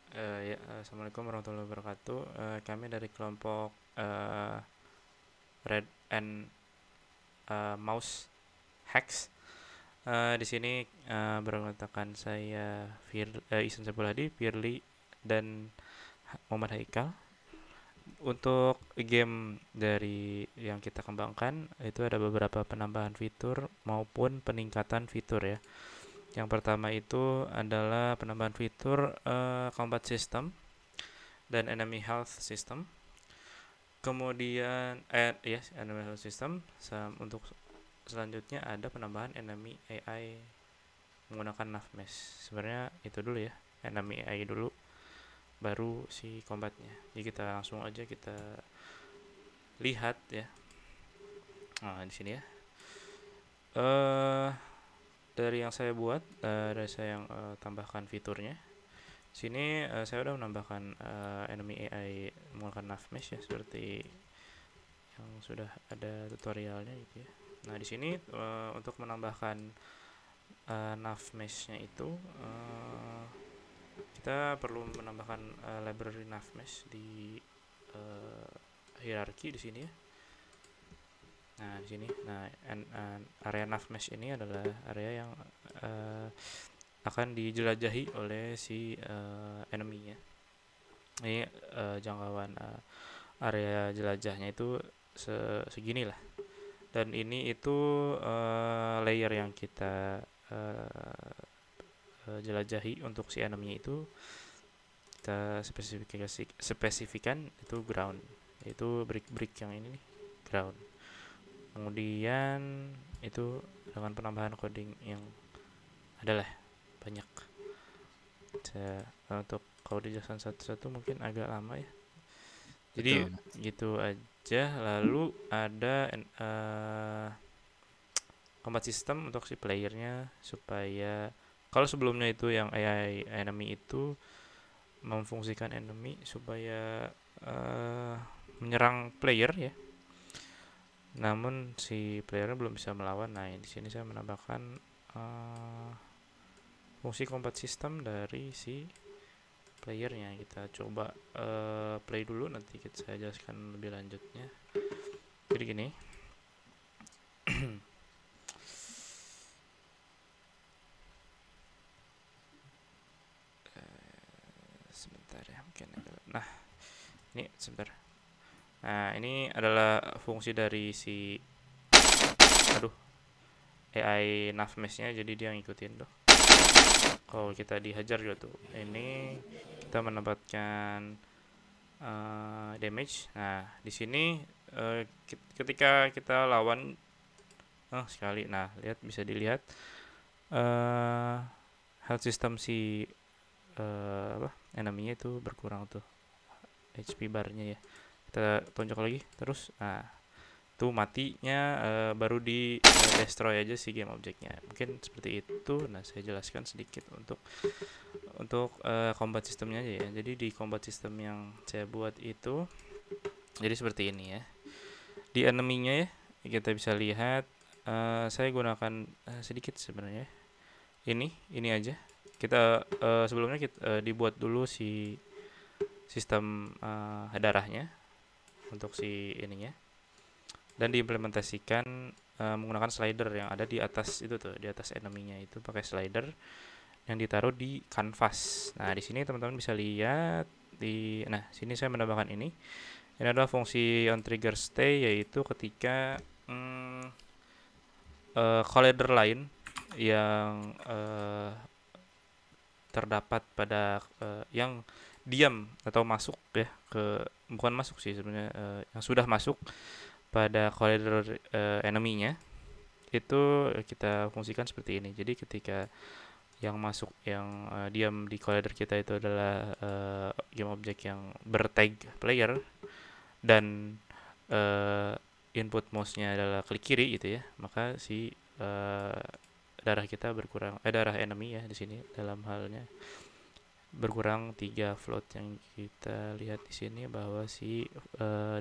Assalamualaikum warahmatullahi wabarakatuh. Kami dari kelompok Red and Mouse Hacks. Di sini beranggotakan saya Ihsan Saiful Hadi, Firly, dan Muhammad Haikal. Untuk game dari yang kita kembangkan itu ada beberapa penambahan fitur maupun peningkatan fitur ya. Yang pertama itu adalah penambahan fitur combat system dan enemy health system. Kemudian yes, enemy health system. Untuk selanjutnya ada penambahan enemy AI menggunakan nav mesh. Sebenarnya itu dulu ya, enemy AI dulu, baru si combatnya. Jadi kita langsung aja kita lihat ya. Nah di sini ya. eh dari yang saya buat, dari saya yang tambahkan fiturnya. Sini saya udah menambahkan enemy AI menggunakan nav mesh ya, seperti yang sudah ada tutorialnya gitu ya. Nah di sini untuk menambahkan nav mesh-nya itu kita perlu menambahkan library nav mesh di hierarki di sini ya. Nah di sini, nah area nav mesh ini adalah area yang akan dijelajahi oleh si enemy-nya. Ini jangkauan area jelajahnya itu segini lah. Dan ini itu layer yang kita jelajahi untuk si enemy itu kita spesifikan itu ground, yaitu brick-brick yang ini nih, ground. Kemudian itu dengan penambahan coding yang adalah banyak. Untuk kalau dijelaskan satu-satu mungkin agak lama ya. Jadi Betul. gitu aja. Lalu ada combat system untuk si playernya, supaya kalau sebelumnya itu yang AI enemy itu memfungsikan enemy supaya menyerang player ya. Namun si playernya belum bisa melawan. Nah, di sini saya menambahkan fungsi combat system dari si playernya. Kita coba play dulu, nanti saya jelaskan lebih lanjutnya. Jadi gini. Sebentar ya, mungkin nah ini sebentar. Nah ini adalah fungsi dari si AI nav mesh-nya, jadi dia ngikutin tuh. Kalau kita dihajar juga tuh, ini kita mendapatkan damage. Nah di sini ketika kita lawan sekali, nah lihat, bisa dilihat health system si enemy-nya itu berkurang tuh, HP barnya ya. Kita tonjok lagi terus, nah itu matinya baru di destroy aja si game objeknya, mungkin seperti itu. Nah saya jelaskan sedikit untuk combat sistemnya aja ya. Jadi di combat system yang saya buat itu jadi seperti ini ya. Di enemy-nya ya kita bisa lihat, saya gunakan sedikit sebenarnya. Ini aja. Kita sebelumnya kita dibuat dulu si sistem darahnya untuk si ininya, dan diimplementasikan menggunakan slider yang ada di atas itu tuh, di atas enemy-nya itu pakai slider yang ditaruh di canvas. Nah di sini teman-teman bisa lihat nah sini saya menambahkan ini. Ini adalah fungsi on trigger stay, yaitu ketika collider lain yang terdapat pada yang diam atau masuk ya ke, bukan masuk sih sebenarnya, yang sudah masuk pada collider enemy-nya, itu kita fungsikan seperti ini. Jadi ketika yang masuk, yang diam di collider kita itu adalah game object yang bertag player, dan uh, input mouse-nya adalah klik kiri gitu ya, maka si darah kita berkurang, darah enemy ya di sini dalam halnya berkurang 3 float. Yang kita lihat di sini bahwa si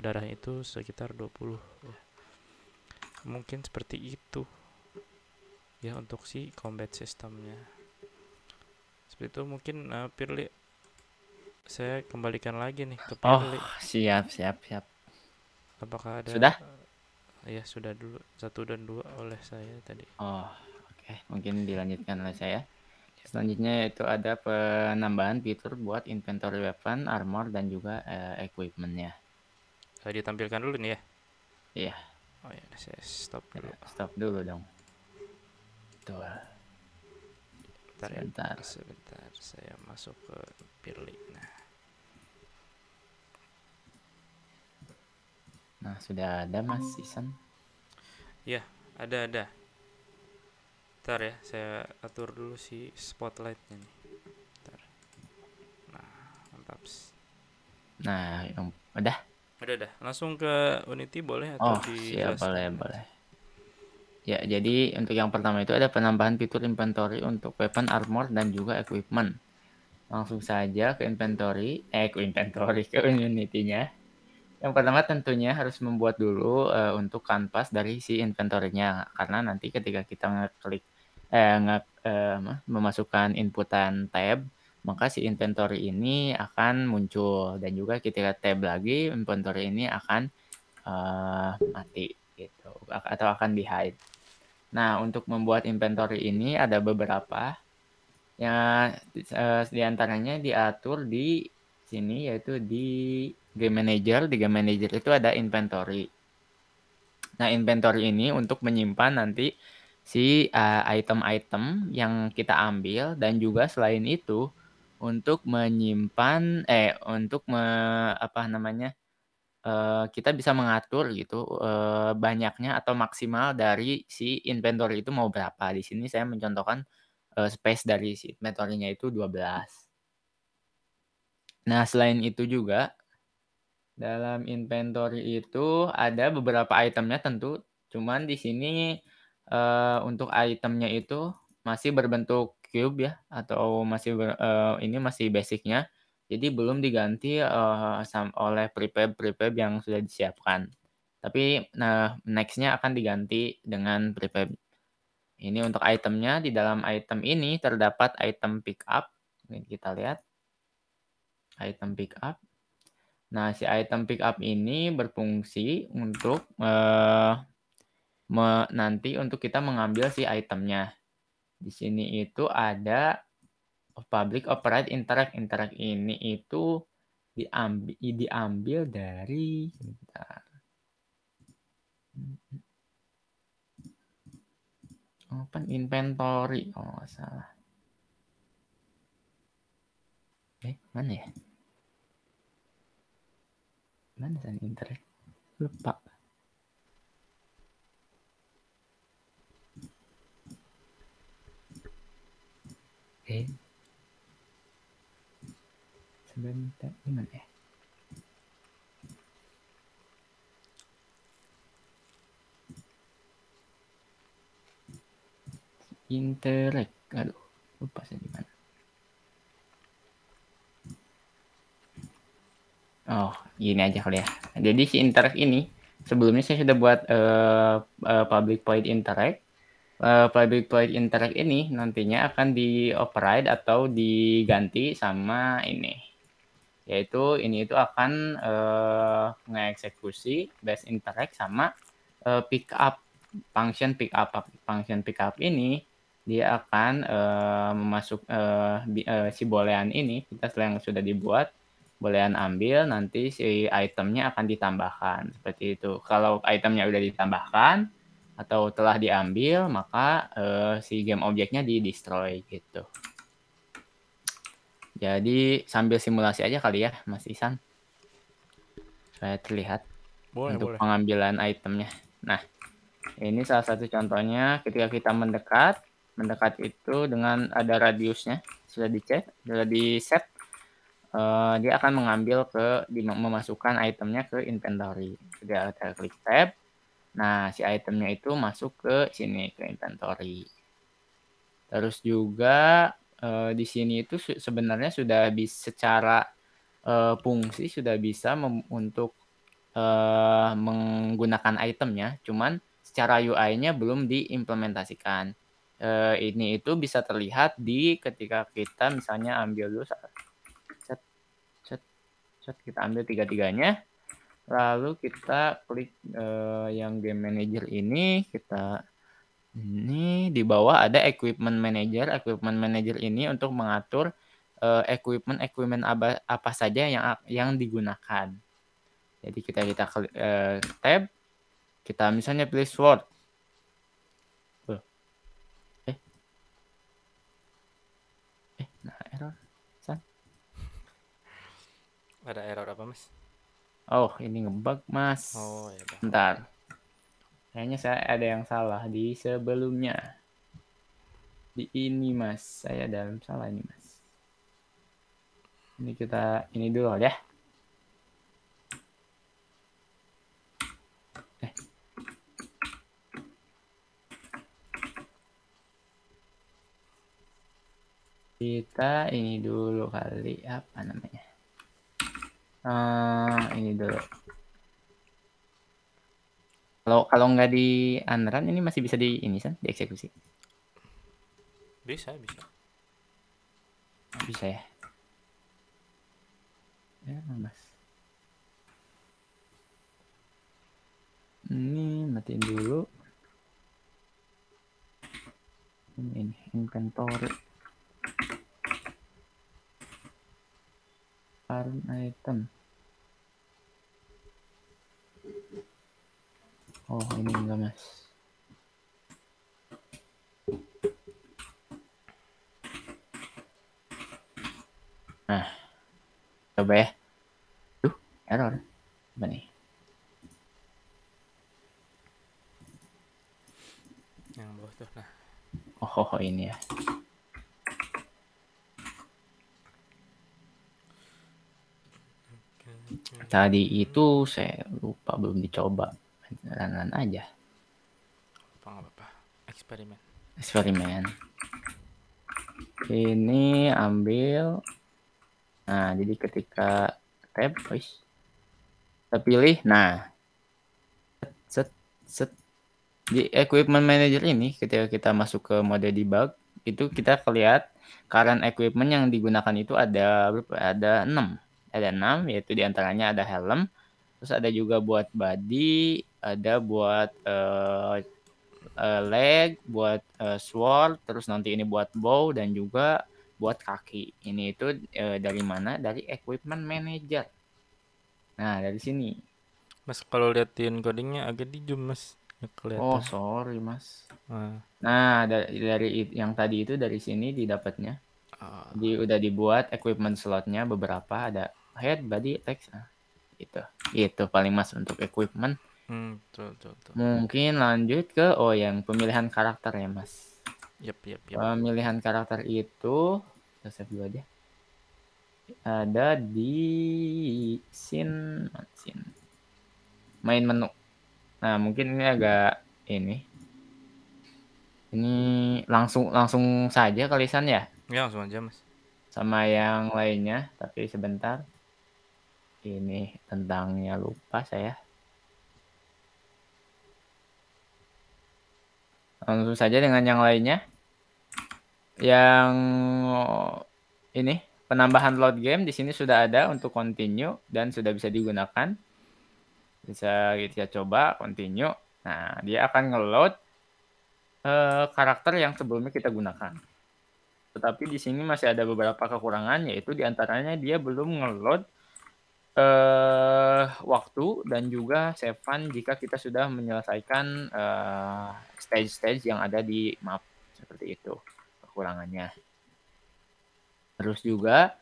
darahnya itu sekitar 20 ya. Mungkin seperti itu ya untuk si combat systemnya. Seperti itu mungkin, Pirli saya kembalikan lagi nih ke Oh, Pirli. siap, siap, siap. Apakah ada? Sudah? Ya sudah dulu 1 dan 2 oleh saya tadi. Oh, oke. Mungkin dilanjutkan oleh saya. Selanjutnya itu ada penambahan fitur buat inventory weapon, armor, dan juga equipment-nya. Ditampilkan dulu nih ya. Iya, Oh ya, saya stop ya, dulu. stop dulu dong. Tuh, Bentar ya. sebentar. Sebentar, saya masuk ke Pirli. Nah, sudah ada Mas Isan. Ya, ada. Bentar ya, saya atur dulu si spotlightnya nih. Bentar. Nah, mantap. Nah, udah. Udah. Langsung ke Unity boleh atau Oh, siap, dijelaskan boleh, nanti? boleh. Ya, jadi untuk yang pertama itu ada penambahan fitur inventory untuk weapon, armor, dan juga equipment. Langsung saja ke inventory, ke Unity-nya. Yang pertama tentunya harus membuat dulu untuk kanvas dari si inventory-nya, karena nanti ketika kita ngeklik memasukkan inputan tab, maka si inventory ini akan muncul, dan juga ketika tab lagi inventory ini akan mati gitu atau akan di-hide. Nah, untuk membuat inventory ini ada beberapa yang di antaranya diatur di sini, yaitu di Game Manager. Di Game Manager itu ada inventory. Nah, inventory ini untuk menyimpan nanti si item-item yang kita ambil, dan juga selain itu untuk menyimpan kita bisa mengatur gitu banyaknya atau maksimal dari si inventory itu mau berapa. Di sini saya mencontohkan space dari si inventory-nya itu 12. Nah, selain itu juga dalam inventory itu ada beberapa itemnya tentu, cuman di sini untuk itemnya itu masih berbentuk cube ya, atau ini masih basicnya, jadi belum diganti oleh prefab yang sudah disiapkan. Tapi nextnya akan diganti dengan prefab. Ini untuk itemnya. Di dalam item ini terdapat item pick up. Ini kita lihat item pick up. Nah, si item pick up ini berfungsi untuk nanti untuk kita mengambil si itemnya. Di sini itu ada public operate interact. Interact ini itu diambil dari open inventory. Oh, nggak salah. Mana ya? Mana san interact? Lupa. Sebentar, gimana ya? Interact. Aduh, lupa saya di mana. Oh, gini aja kali ya. Jadi si interact ini sebelumnya saya sudah buat public void interact. Public void interact ini nantinya akan di-override atau diganti sama ini. Yaitu ini itu akan ngeeksekusi base interact sama pick up. Function pick up. Function pick up ini dia akan si boolean ini, kita yang sudah dibuat, boolean ambil, nanti si itemnya akan ditambahkan. Seperti itu. Kalau itemnya udah ditambahkan atau telah diambil, maka si game objeknya di-destroy gitu. Jadi sambil simulasi aja kali ya, Mas Isan. Supaya terlihat untuk Boleh. pengambilan itemnya. Nah, ini salah satu contohnya ketika kita mendekat. Mendekat itu dengan ada radiusnya, sudah di-set. Dia akan mengambil memasukkan itemnya ke inventory. Kita klik tab. Nah, si itemnya itu masuk ke sini, ke inventory. Terus juga di sini itu sebenarnya sudah bisa secara fungsi sudah bisa untuk menggunakan itemnya, cuman secara UI-nya belum diimplementasikan. Ini itu bisa terlihat ketika kita misalnya ambil dulu Kita ambil tiga-tiganya. Lalu kita klik yang game manager ini, ini di bawah ada equipment manager. Equipment manager ini untuk mengatur equipment apa saja yang digunakan. Jadi kita tab, kita misalnya pilih sword. Nah error. Ada error apa, Mas? Oh, ini ngebug, Mas. Oh, ya udah. Bentar. Kayaknya saya ada yang salah di sebelumnya. Di ini, Mas. Saya dalam salah ini, Mas. Ini kita ini dulu ya. Kita ini dulu kali, apa namanya? Ini dulu. Kalau nggak di unrun ini masih bisa dieksekusi. Bisa. Bisa ya. Ya, Mas. Ini matiin dulu. Ini inventory. Current item. Oh, ini enggak, Mas. Nah, coba ya. Error. Apa nih? Yang bawah tuh. Nah. Oh, ini ya. Tadi itu saya lupa, belum dicoba. Run aja. Apa-apa. Eksperimen. Ini ambil. Nah, jadi ketika tab, kita pilih. Nah, set. Di equipment manager ini, ketika kita masuk ke mode debug, itu kita lihat current equipment yang digunakan itu ada 6. Ada 6, yaitu diantaranya ada helm, terus ada juga buat body, ada buat leg, buat sword, terus nanti ini buat bow, dan juga buat kaki. Ini itu dari mana? Dari equipment manager. Nah, dari sini. Mas, kalau liatin codingnya agak di zoom, Mas. Oh, sorry, Mas. Nah, dari yang tadi itu dari sini didapatnya. Jadi udah dibuat equipment slotnya beberapa, ada head, body, text. Nah, itu paling Mas untuk equipment. Betul. Mungkin lanjut ke yang pemilihan karakter ya, Mas. Yap. Pemilihan karakter itu kita save dulu aja. Ada di scene main menu. Nah, mungkin ini agak ini langsung saja kali San ya? Ya, langsung aja, Mas. Sama yang lainnya, tapi sebentar. Ini tentangnya lupa saya. Langsung saja dengan yang lainnya. Yang ini penambahan load game di sini sudah ada untuk continue dan sudah bisa digunakan. Bisa kita coba continue. Nah, dia akan nge-load karakter yang sebelumnya kita gunakan. Tetapi di sini masih ada beberapa kekurangan, yaitu diantaranya dia belum nge-load waktu dan juga save file jika kita sudah menyelesaikan stage-stage yang ada di map. Seperti itu kekurangannya. Terus juga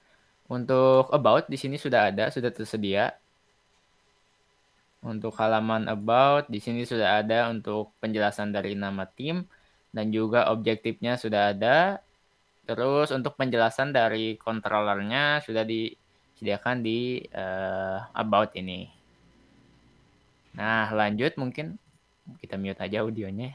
untuk about di sini sudah tersedia. Untuk halaman about di sini sudah ada untuk penjelasan dari nama tim dan juga objektifnya sudah ada. Terus untuk penjelasan dari controllernya sudah disediakan di about ini. Nah, lanjut mungkin kita mute aja audionya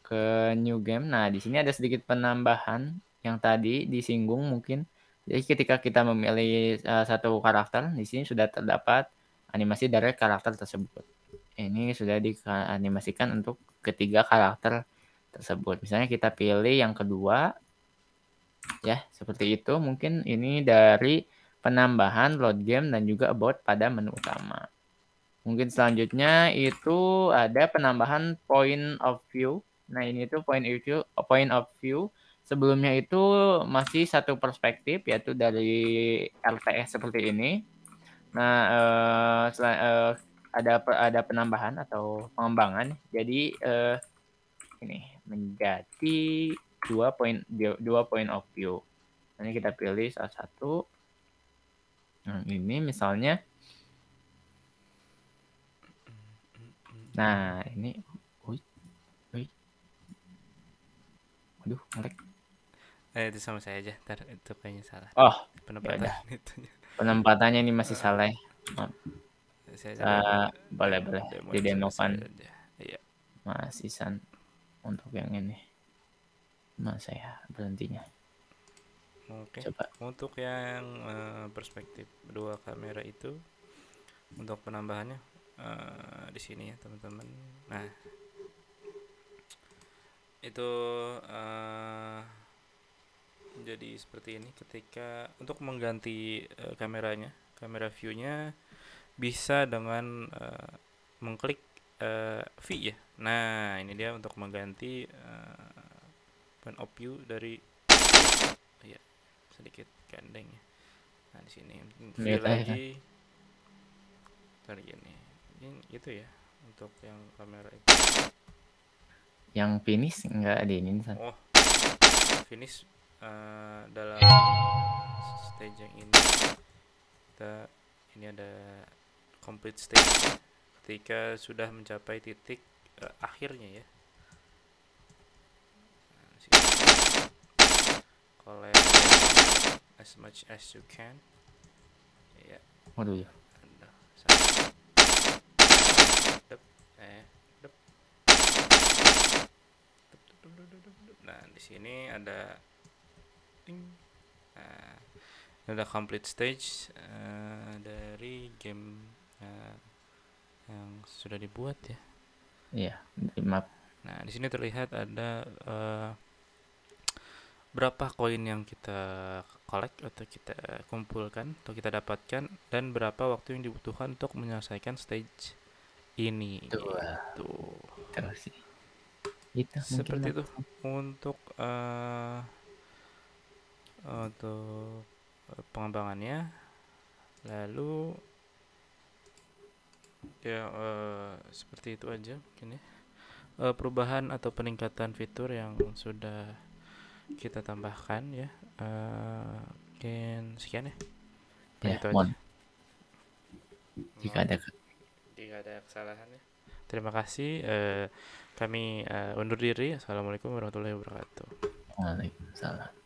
ke new game. Nah, di sini ada sedikit penambahan yang tadi disinggung mungkin. Jadi ketika kita memilih satu karakter, di sini sudah terdapat animasi dari karakter tersebut. Ini sudah dianimasikan untuk ketiga karakter tersebut. Misalnya kita pilih yang kedua, ya seperti itu. Mungkin ini dari penambahan, load game, dan juga about pada menu utama. Mungkin selanjutnya itu ada penambahan point of view. Nah, ini tuh point of view. Sebelumnya itu masih satu perspektif, yaitu dari RTS seperti ini. Nah, ada penambahan atau pengembangan. Jadi ini menjadi dua point of view. Ini kita pilih salah satu. Nah, ini misalnya. Nah, ini. Aduh, ngelag. Itu sama saya aja. Ntar itu kayaknya salah. Oh, Penempatan yaudah. itunya. Penempatannya ini masih salah. Maaf. Saya coba Boleh demoin didemokan. aja. Iya. Masih untuk yang ini. Mas saya berhentinya. Oke. Coba. Untuk yang perspektif dua kamera itu, untuk penambahannya di sini ya teman-teman. Nah, itu jadi seperti ini. Ketika untuk mengganti kameranya, kamera view-nya bisa dengan mengklik V ya. Nah, ini dia untuk mengganti point of view dari ya, sedikit gandeng ya. Nah, di sini V lagi. Ntar gini. Ini itu ya untuk yang kamera itu. Yang finish enggak ada ini. Oh, finish dalam stage yang ini ini ada complete stage ketika sudah mencapai titik akhirnya ya. Collect as much as you can ya. Waduh ya. Nah, di sini ada ada complete stage dari game yang sudah dibuat ya. Iya, maaf. Nah, di sini terlihat ada berapa koin yang kita collect atau kita kumpulkan atau kita dapatkan dan berapa waktu yang dibutuhkan untuk menyelesaikan stage ini. Gitu. Terus sih. Itu seperti itu untuk pengembangannya. Lalu ya seperti itu aja mungkin ya. Perubahan atau peningkatan fitur yang sudah kita tambahkan ya. Mungkin sekian ya. Ya, Itu aja. Jika ada kesalahan ya. Terima kasih. Kami undur diri. Assalamualaikum warahmatullahi wabarakatuh. Waalaikumsalam.